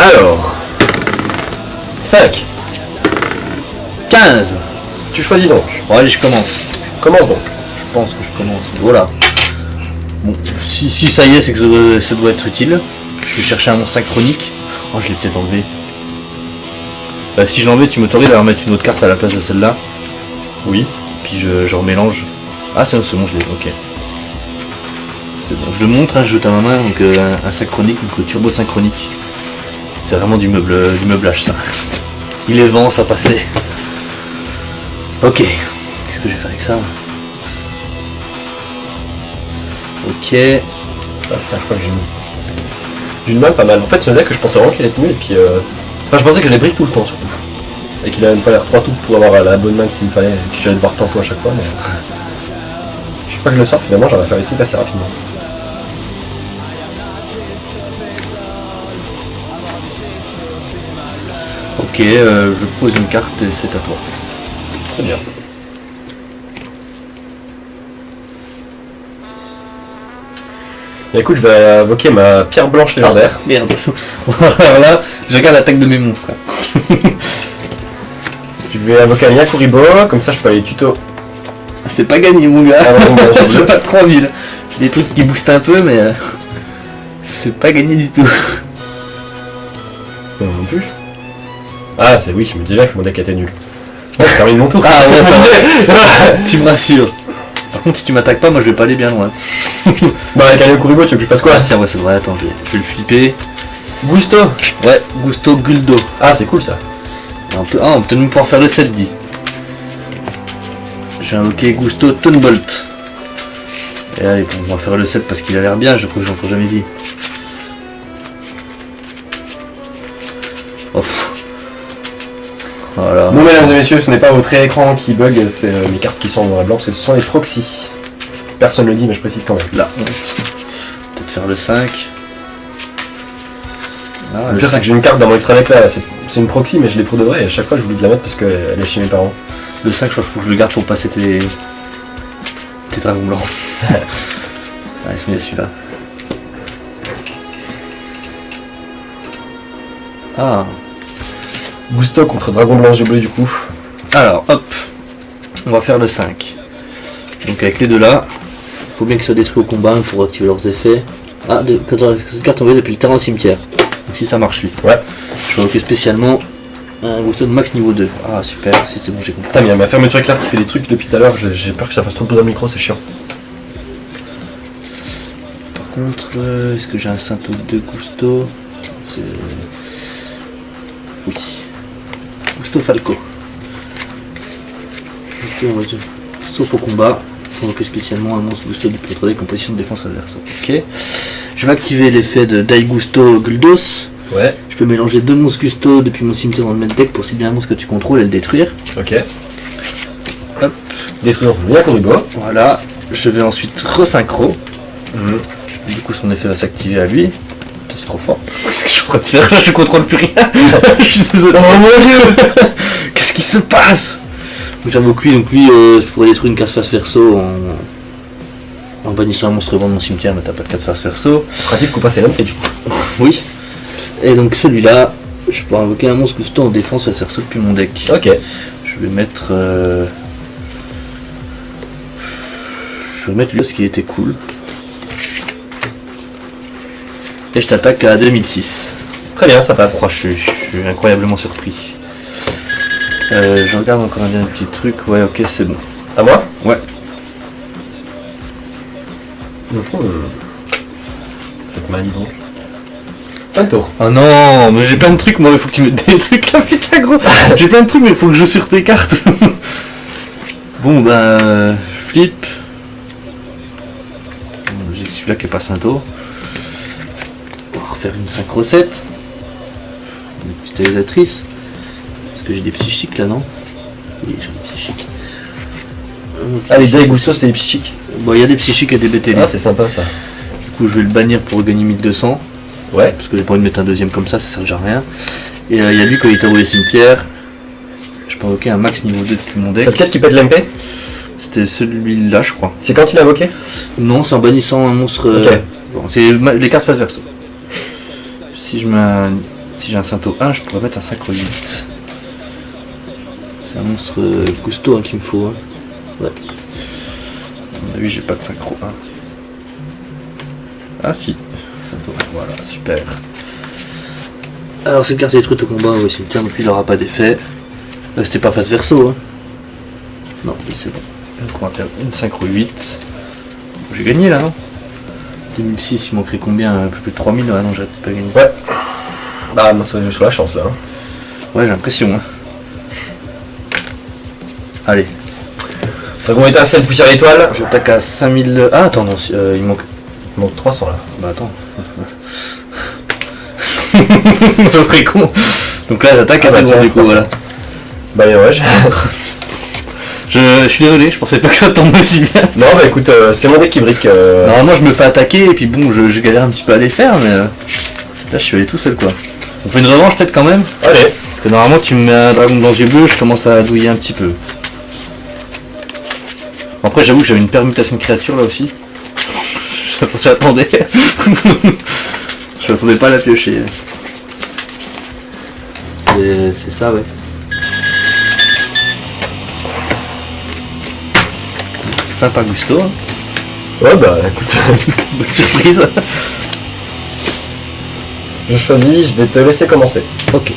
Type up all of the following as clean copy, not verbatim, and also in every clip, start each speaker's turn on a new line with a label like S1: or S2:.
S1: Alors. 5.
S2: 15.
S1: Tu choisis donc.
S2: Bon allez, je commence.
S1: Commence donc.
S2: Je pense que je commence. Voilà. Bon, si ça y est, c'est que ça doit être utile. Je vais chercher un monstre synchronique. Oh, je l'ai peut-être enlevé. Bah, si je l'enlève, tu m'autorises à remettre une autre carte à la place de celle-là.
S1: Oui.
S2: Puis je remélange. Ah, c'est bon, je l'ai. Ok. C'est bon. Je le montre, hein, je jette à ma main. Donc, un synchronique, donc le turbo synchronique. C'est vraiment du meublage, ça. Il est vent, ça passait. Ok. Qu'est-ce que je vais faire avec ça? Ok.
S1: Ah putain, je crois que j'ai une main pas mal. En fait, c'est vrai que je pensais vraiment qu'il était nul et puis enfin, je pensais que j'allais brique tout le temps surtout. Et qu'il allait me falloir 3 tours pour avoir la bonne main qu'il me fallait et que j'allais devoir tenter à chaque fois, mais chaque fois que je le sors, finalement, j'aurais fait les trucs assez rapidement.
S2: Ok, je pose une carte et c'est à toi.
S1: Très bien. Et écoute, je vais invoquer ma pierre blanche légendaire.
S2: Ah, merde. Alors là, je regarde l'attaque de mes monstres.
S1: Je vais invoquer un Yakuribo, comme ça je peux aller tuto.
S2: C'est pas gagné mon gars.
S1: Ah non,
S2: J'ai pas de 3000. J'ai des trucs qui boostent un peu mais c'est pas gagné du tout.
S1: Non, non plus. Ah c'est oui, je me dis là que mon deck était nul. Ouais, je termine mon tour.
S2: Ah ouais, ça va. Tu me rassures. Par contre si tu m'attaques pas, moi je vais pas aller bien loin.
S1: Bah avec un Yakuribo, tu veux que je fasse quoi?
S2: Ah c'est vrai, c'est vrai, attends, je vais le flipper.
S1: Gusto.
S2: Ouais, Gusto Guldo.
S1: Ah c'est cool ça.
S2: On peut même pouvoir faire le 7-10. J'ai invoqué Gusto Thunbolt. Et allez, on va faire le 7 parce qu'il a l'air bien, je crois que j'en ai jamais dit. Oh. Voilà.
S1: Bon mesdames et messieurs, ce n'est pas votre écran qui bug, c'est les cartes qui sont en noir et blanc, parce que ce sont les proxys. Personne ne le dit, mais je précise quand même.
S2: La honte. Peut-être faire le 5. Ah,
S1: Le pire c'est que j'ai une carte dans mon extra deck là, c'est une proxy mais je l'ai pour de vrai et à chaque fois je voulais de la mettre parce qu'elle est chez mes parents.
S2: Le 5 je crois qu'il faut que je le garde pour passer tes dragons blancs. Allez c'est bien celui-là. Ah.
S1: Gusto contre Dragon Blanc Yeux Bleus du coup.
S2: Alors hop. On va faire le 5. Donc avec les deux là, il faut bien qu'ils soient détruits au combat pour activer leurs effets. Ah, cette carte tombée depuis le terrain au cimetière. Donc si ça marche lui.
S1: Ouais.
S2: Je vais invoquer spécialement un Gusto de max niveau 2. Ah super, si c'est bon j'ai compris.
S1: Putain mais il y a ma fermeture éclair qui fait des trucs depuis tout à l'heure, j'ai peur que ça fasse trop de bruit dans le micro, c'est chiant.
S2: Par contre, est-ce que j'ai un Sainto de Gusto? Oui. Gusto Falco. Gusto, on va dire. Sauf au combat. Pour invoquer spécialement un monstre Gusto du pied en position de défense adverse. Ok. Je vais activer l'effet de Dai Gusto Guldos.
S1: Ouais.
S2: Je peux mélanger 2 monstres Gusto depuis mon cimetière dans le main deck pour cibler un monstre que tu contrôles et le détruire.
S1: Ok. Hop. Détruire le Yakuribo.
S2: Voilà. Je vais ensuite resynchro. Du coup son effet va s'activer à lui. C'est trop fort. Qu'est-ce que je pourrais te faire? Je contrôle plus rien. Je suis désolé. Oh mon dieu. Qu'est-ce qui se passe? Donc j'invoque lui, donc lui je pourrais détruire une case face verso en bannissant un monstre devant mon cimetière, mais t'as pas de case face verso.
S1: Pratique pour passer l'homme et du coup.
S2: Oui. Et donc celui-là, je peux invoquer un monstre Gusto en défense face verso depuis mon deck.
S1: Ok.
S2: Je vais mettre. Je vais mettre lui parce qu'il était cool. Et je t'attaque à 2006.
S1: Très bien, ça passe.
S2: Oh, je suis incroyablement surpris. Je regarde encore un dernier petit truc. Ouais, ok, c'est bon.
S1: À moi?
S2: Ouais.
S1: Cette manie donc. Un tour.
S2: Oh non, mais j'ai plein de trucs, moi, il faut que tu mettes des trucs là, putain gros. J'ai plein de trucs, mais il faut que je joue sur tes cartes. Bon, ben, flip. J'ai celui-là qui est pas Sainto. On va refaire une synchro 7. Une petite stabilisatrice. Parce que j'ai des psychiques là, non? Oui, j'ai un psychique.
S1: Ah, les Dai Gusto c'est les psychiques.
S2: Bon, il y a des psychiques et des BTL.
S1: Ah, c'est sympa ça.
S2: Du coup, je vais le bannir pour gagner 1200.
S1: Ouais.
S2: Parce que j'ai pas envie de mettre un deuxième comme ça sert déjà à rien. Et il y a lui quand il est envoyé cimetière. Je peux invoquer un max niveau 2 depuis mon deck.
S1: C'est lequel qui pète l'MP?
S2: C'était celui-là, je crois.
S1: C'est quand il a invoqué?
S2: Non, c'est en bannissant un monstre.
S1: Ok.
S2: Bon, c'est les cartes face verso. Si je mets un Si j'ai un synto 1, je pourrais mettre un synchro 8. C'est un monstre Gusto qu'il me faut. Hein. Ouais. À mon avis, j'ai pas de synchro 1. Ah si. Synto 1, voilà, super. Alors cette carte est détruite au combat au cimetière, donc il n'aura pas d'effet. C'était pas face verso. Hein. Non, mais c'est bon. Donc on va faire une synchro 8. J'ai gagné là, non 2006, il manquerait combien? Un peu plus de 3000? Ah non, j'ai pas gagné.
S1: Ouais. Bah, moi, c'est sur la chance là. Hein.
S2: Ouais, j'ai l'impression. Hein. Allez.
S1: Donc, on était à 7 poussières étoiles.
S2: J'attaque à 5000. Ah, attends, non, il manque.
S1: Il manque 300 là.
S2: Bah, attends. C'est très con. Donc là, j'attaque à 5000 du coup, voilà.
S1: Bah, ouais,
S2: Je suis désolé, je pensais pas que ça tombe aussi bien.
S1: Non, bah écoute, c'est mon deck qui brique.
S2: Normalement, je me fais attaquer et puis bon, je galère un petit peu à les faire, mais là, je suis allé tout seul quoi. On fait une revanche peut-être quand même.
S1: Allez.
S2: Parce que normalement, tu me mets un dragon dans les yeux bleus, je commence à douiller un petit peu. Après, j'avoue que j'avais une permutation de créature là aussi. J'attendais. Je m'attendais pas à la piocher. C'est ça, ouais. Sympa Gusto.
S1: Ouais, bah écoute,
S2: Bonne surprise.
S1: je choisis, je vais te laisser commencer.
S2: Ok.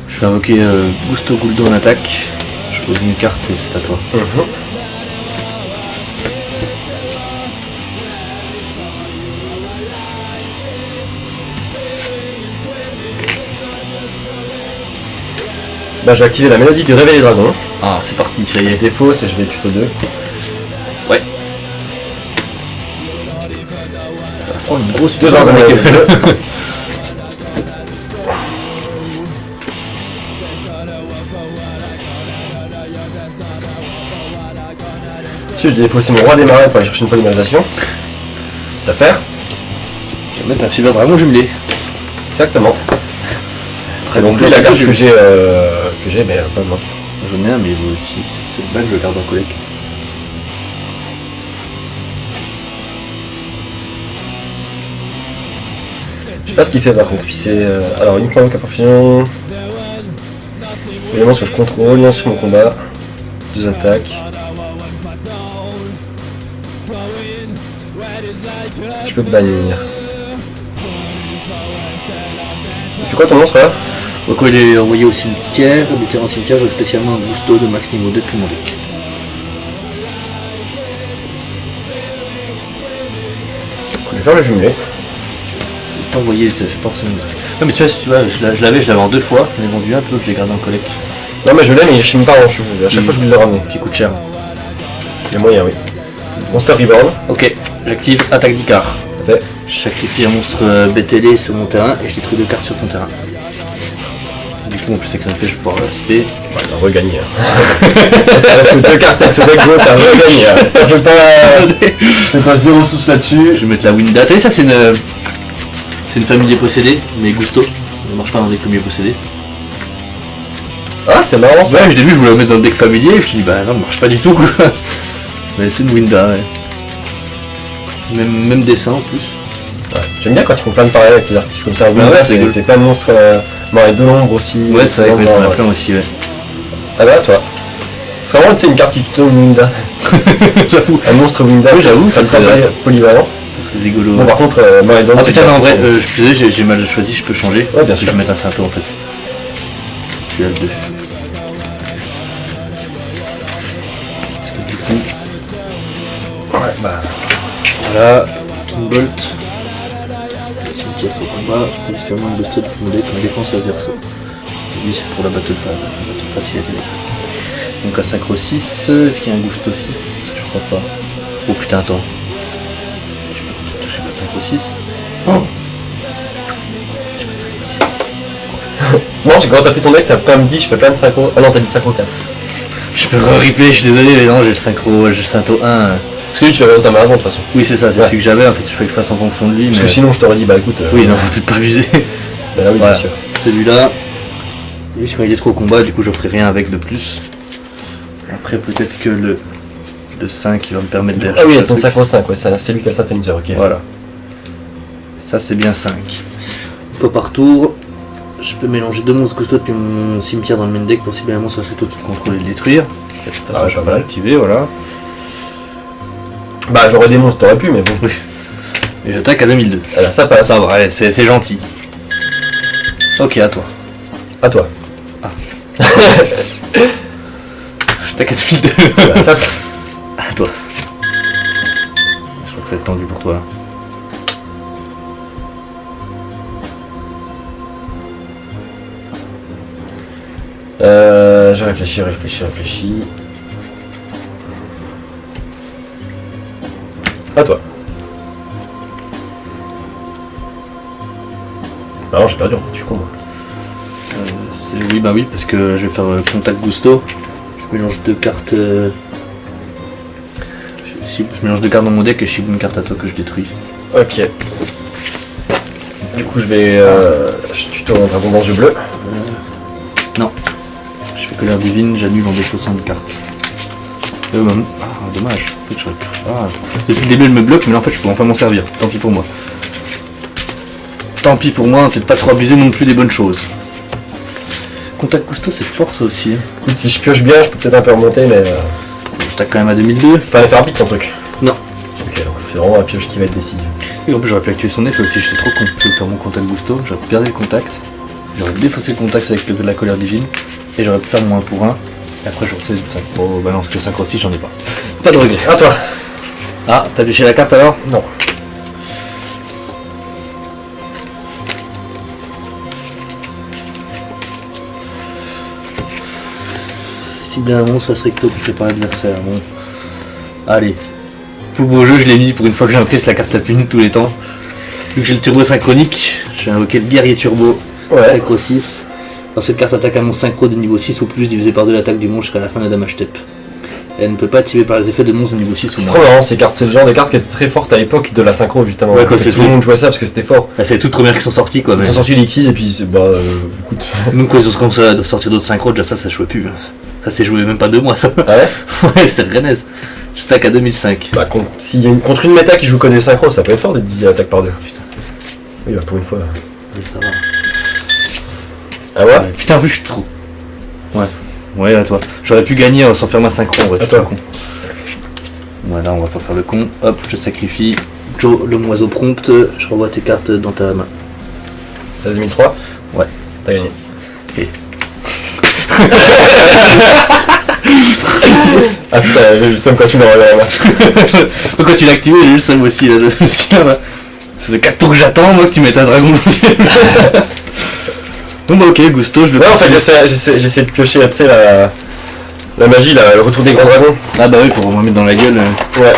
S2: Je vais invoquer Gusto Guldo en attaque. Je pose une carte et c'est à toi.
S1: Bah, je vais activer la mélodie du réveil des dragons.
S2: Ah, c'est parti, ça y est.
S1: Défaut, c'est je vais plutôt 2.
S2: Ouais. Ça va se prendre une grosse
S1: 2
S2: puissance dans la gueule.
S1: Je vais défausser mon roi des marais pour aller chercher une polymérisation. L'affaire.
S2: Je vais mettre un silver dragon jumelé.
S1: Exactement. C'est
S2: bon,
S1: donc la
S2: c'est
S1: carte
S2: que
S1: que j'ai, mais pas moi.
S2: J'en ai un, mais il vaut aussi 7 balles, je le garde en collègue.
S1: Je sais pas ce qu'il fait par contre. Puis c'est. Alors, uniquement cap fusion. Éléments que je contrôle, lance sur mon combat. 2 attaques. Je peux te bannir. Il fait quoi ton monstre là?
S2: Donc il est envoyé au cimetière, des terrains cimetière, j'ai spécialement un Gusto de max niveau 2 depuis mon deck.
S1: Je vais faire le jumelé.
S2: T'as envoyé, c'est forcément. Non mais tu vois, si tu vois, je l'avais en 2 fois, je l'ai vendu un peu, je l'ai gardé en collecte.
S1: Non mais je l'ai, mais je sais même pas en cheveux. À chaque fois je vais le ramener.
S2: Puis il coûte cher.
S1: Il y a moyen, oui. Monster Reborn.
S2: Ok, j'active attaque d'Icar.
S1: Fait.
S2: Je sacrifie un monstre BTL sur mon terrain et je détruis 2 cartes sur ton terrain. Du coup, en plus, avec ça me fait, je vais pouvoir l'aspect.
S1: Ouais, t'as regagné. Hein. Ça reste que 2 cartes avec ce deck gros, t'as regagné. Hein. Fais pas 0 sous là-dessus.
S2: Je vais mettre la Winda. T'as vu, ça, c'est une famille possédée, mais Gusto. Ça ne marche pas dans le deck famille possédée.
S1: Ah, c'est marrant ça.
S2: Ouais, je l'ai vu, je voulais la mettre dans le deck familier, et je me suis dit, bah non, ça marche pas du tout, quoi. Mais c'est une Winda, ouais. Même dessin en plus.
S1: Ouais. J'aime bien quand ils font plein de parallèles avec les artistes comme ça.
S2: Ah ouais, c'est cool.
S1: C'est plein de monstres. Avec de l'ombre aussi.
S2: Ouais, c'est vrai que
S1: ouais.
S2: j'en ai plein aussi, ouais.
S1: Ah bah, toi. C'est vraiment une carte qui te donne une Winda.
S2: J'avoue.
S1: Un monstre Winda,
S2: Oui, j'avoue,
S1: ça
S2: ça
S1: serait
S2: serait
S1: polyvalent.
S2: Ça serait rigolo.
S1: Bon, par contre, Maridon,
S2: Ah
S1: c'est
S2: putain,
S1: pas-
S2: non, en vrai,
S1: c'est-
S2: je suis désolé, j'ai mal choisi, je peux changer.
S1: Ouais, bien sûr.
S2: Je vais mettre un Synto en fait. Celui-là, le 2. Parce que du coup.
S1: Ouais, bah.
S2: Voilà, Kinbolt. Cimetière sur combat, je peux expérimenter un Gusto de mon deck en défense face verso. Lui, c'est pour la battle facilité. Donc à synchro 6, est-ce qu'il y a un Gusto 6? Je crois pas. Oh putain, attends. J'ai pas de synchro 6. Oh. J'ai pas de synchro 6.
S1: C'est marrant, quand t'as pris ton deck, t'as pas me dit je fais plein de synchro. Ah non, t'as dit synchro 4.
S2: Je peux re-replay, je suis désolé, mais non, j'ai le synchro, j'ai le synto 1.
S1: Parce que lui, tu l'avais dans ta main avant de toute façon.
S2: Oui, c'est ça, c'est
S1: Ouais.
S2: celui que j'avais. En fait, il fallait que je fasse en fonction de lui.
S1: Parce
S2: Mais...
S1: que sinon, je t'aurais dit, bah écoute.
S2: Oui, non, faut peut-être pas abuser.
S1: Bah là, oui,
S2: Voilà.
S1: bien sûr.
S2: Celui-là, lui, quand il est trop au combat, du coup, je ferai rien avec de plus. Après, peut-être que le 5 il va me permettre de.
S1: Ah oui,
S2: rechercher
S1: ton
S2: un truc.
S1: sacro 5, ouais, c'est lui qui a le synthétiseur, ok.
S2: Voilà. Ça, c'est bien 5. Une fois par tour, je peux mélanger 2 monstres costauds depuis mon cimetière dans le main deck pour cibler un monstre soit tout de contrôler et le détruire. De toute façon,
S1: Ah,
S2: je peux
S1: pas
S2: pas
S1: mal.
S2: l'activer, voilà.
S1: Bah, j'aurais des monstres, t'aurais pu, mais bon.
S2: Oui. Et j'attaque à 2002.
S1: Alors, ça passe.
S2: Ça va, ouais, c'est gentil. Ok, à toi.
S1: À toi.
S2: J'attaque à 2002.
S1: Voilà, ça passe.
S2: À toi. Je crois que ça va être tendu pour toi là.
S1: Je réfléchis. À toi. Bah non, j'ai perdu, je suis con moi.
S2: Oui, bah oui, parce que je vais faire contact gusto. Je mélange 2 cartes. Je mélange 2 cartes dans mon deck et je cible une carte à toi que je détruis.
S1: Ok. Du coup, je vais. Tu tournes un dragon dans les yeux bleus.
S2: Non. Je fais colère divine, j'annule en défaussant une carte. Ah, dommage. En fait, j'aurais pu. Ah, depuis le début, elle me bloque, mais là, en fait, je pourrais enfin m'en servir. Tant pis pour moi. Tant pis pour moi, peut-être pas trop abuser non plus des bonnes choses. Contact gusto, c'est fort ça aussi.
S1: Écoute, si je pioche bien, je peux peut-être un peu remonter, mais.
S2: Je tape quand même à 2002.
S1: C'est pas un effet arbitre ton truc.
S2: Non.
S1: Ok, donc c'est vraiment la pioche qui va être décisive.
S2: Et en plus, j'aurais pu activer son effet aussi, je suis trop con. Je vais faire mon contact gusto, j'aurais pu garder le contact. J'aurais défaussé le contact avec la colère divine. Et j'aurais pu faire mon 1 pour 1. Et après, j'aurais fait le 5. Bon, bah non, parce que le 5 aussi, j'en ai pas. Pas de regret.
S1: À toi.
S2: Ah, t'as pioché la carte alors?
S1: Non.
S2: Cibler un monstre face recto pour préparer l'adversaire. Bon. Allez. Tout beau jeu, je l'ai mis pour une fois que j'ai imprimé, c'est la carte la plus nulle de tous les temps. Vu que j'ai le turbo synchronique, je vais invoquer le guerrier turbo.
S1: Ouais.
S2: Synchro 6. Quand cette carte attaque un monstre synchro de niveau 6 ou plus, divisé par 2 l'attaque du monstre jusqu'à la fin de la damage step. Elle ne peut pas activer par les effets de monstres de niveau 6 ou
S1: C'est
S2: moins.
S1: trop marrant ces cartes, c'est le genre de cartes qui étaient très fortes à l'époque de la synchro justement.
S2: Ouais, quand c'est
S1: tout le monde jouait ça parce que c'était fort.
S2: Là, c'est les toutes premières qui sont sorties quoi.
S1: Ils
S2: Mais...
S1: sont sortis l'X6 et puis écoute.
S2: Nous, quand ils ont commencé à sortir d'autres synchros, déjà ça jouait plus. Ça s'est joué même pas 2 mois ça.
S1: Ah ouais.
S2: Ouais, c'était Rennes. J'attaque à 2005.
S1: Bah s'il y a contre une méta qui joue que des synchros, ça peut être fort de diviser l'attaque par 2. Putain. Oui bah pour une fois.
S2: Oui, ça va.
S1: Ah ouais,
S2: Ouais, putain, en plus je suis trop. Ouais. Ouais, à toi. J'aurais pu gagner sans faire ma synchro en vrai.
S1: À toi.
S2: Con. Voilà, on va pas faire le con. Hop, je sacrifie. Joe, l'homme oiseau prompt. Je renvoie tes cartes dans ta main.
S1: T'as 2003.
S2: Ouais.
S1: T'as gagné.
S2: Et...
S1: Ah putain, j'ai eu le seum quand tu m'as relevé la main.
S2: Quand tu l'as activé, j'ai eu le seum aussi là. C'est de 4 tours que j'attends, moi, que tu mettes un dragon. Bon bah ok, Gusto, je le
S1: Ouais, en fait, j'essaie de piocher, tu sais, la magie, là, le retour des grands dragons.
S2: Ah bah oui, pour me mettre dans la gueule.
S1: Ouais.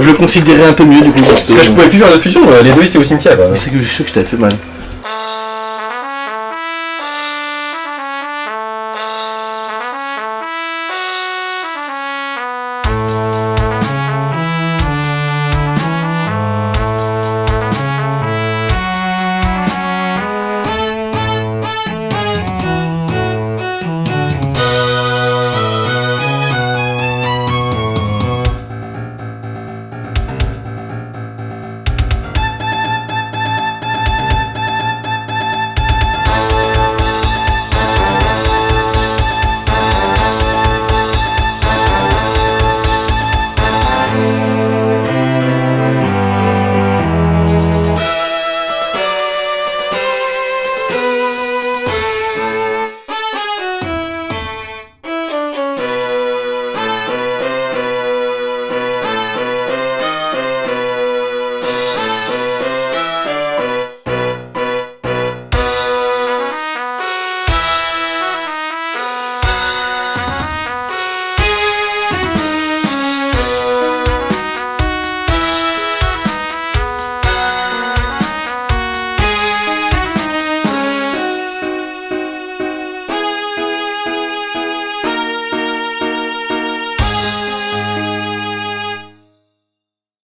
S2: Je le considérais un peu mieux du coup.
S1: Parce que je pouvais plus faire de fusion, les deux ils étaient au cimetière.
S2: C'est que je suis sûr que je t'avais fait mal.